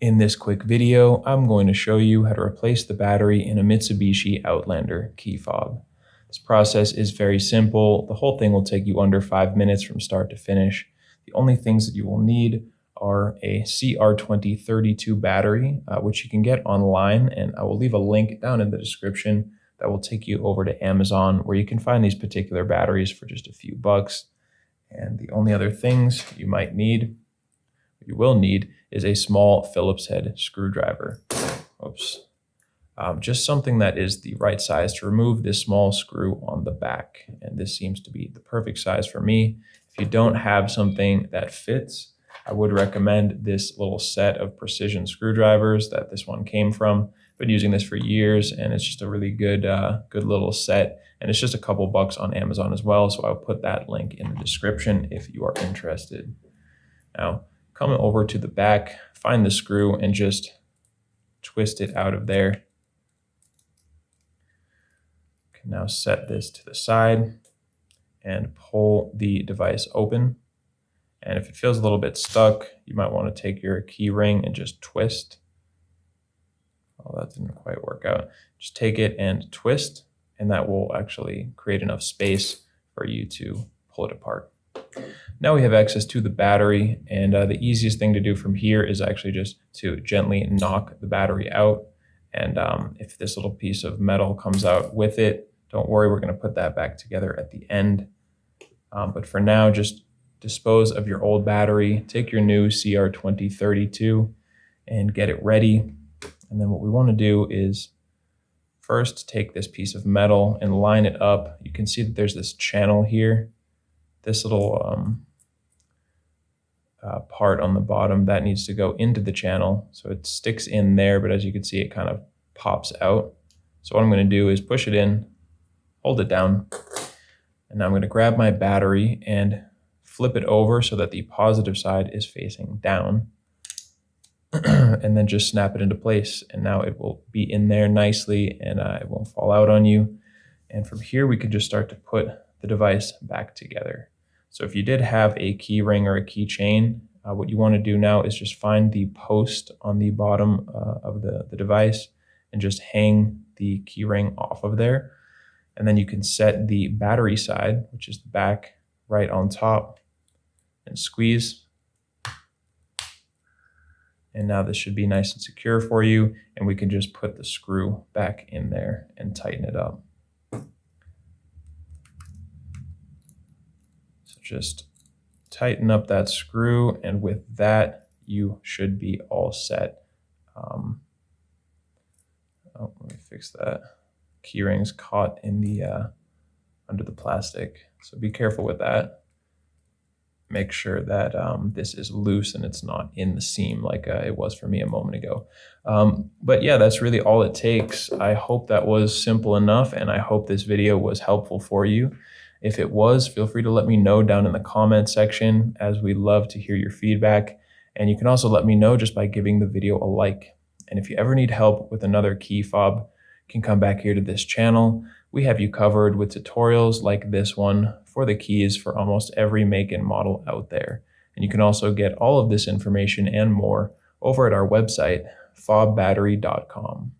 In this quick video, I'm going to show you how to replace the battery in a Mitsubishi Outlander key fob. This process is very simple. The whole thing will take you under 5 minutes from start to finish. The only things that you will need are a CR2032 battery, which you can get online, and I will leave a link down in the description that will take you over to Amazon, where you can find these particular batteries for just a few bucks. And the only other things you will need is a small Phillips head screwdriver. Just something that is the right size to remove this small screw on the back. And this seems to be the perfect size for me. If you don't have something that fits, I would recommend this little set of precision screwdrivers that this one came from. I've been using this for years, and it's just a really good little set. And it's just a couple bucks on Amazon as well. So I'll put that link in the description if you are interested. Now, come over to the back, find the screw, and just twist it out of there. You can now set this to the side and pull the device open. And if it feels a little bit stuck, you might want to take your key ring and just twist. Oh, that didn't quite work out. Just take it and twist, and that will actually create enough space for you to pull it apart. Now we have access to the battery, and the easiest thing to do from here is actually just to gently knock the battery out. And if this little piece of metal comes out with it, don't worry, we're going to put that back together at the end. But for now, just dispose of your old battery, take your new CR2032 and get it ready. And then what we want to do is first take this piece of metal and line it up. You can see that there's this channel here. This little part on the bottom that needs to go into the channel. So it sticks in there, but as you can see, it kind of pops out. So what I'm going to do is push it in, hold it down, and now I'm going to grab my battery and flip it over so that the positive side is facing down, and then just snap it into place. And now it will be in there nicely, and it won't fall out on you. And from here, we can just start to put the device back together. So if you did have a key ring or a keychain, what you want to do now is just find the post on the bottom of the device and just hang the key ring off of there. And then you can set the battery side, which is the back, right on top, and squeeze. And now this should be nice and secure for you, and we can just put the screw back in there and tighten it up. Just tighten up that screw, and with that, you should be all set. Let me fix that. Keyring's caught in the under the plastic, so be careful with that. Make sure that this is loose and it's not in the seam like it was for me a moment ago. But yeah, that's really all it takes. I hope that was simple enough, and I hope this video was helpful for you. If it was, feel free to let me know down in the comment section, as we love to hear your feedback. And you can also let me know just by giving the video a like. And if you ever need help with another key fob, you can come back here to this channel. We have you covered with tutorials like this one for the keys for almost every make and model out there. And you can also get all of this information and more over at our website, FobBattery.com.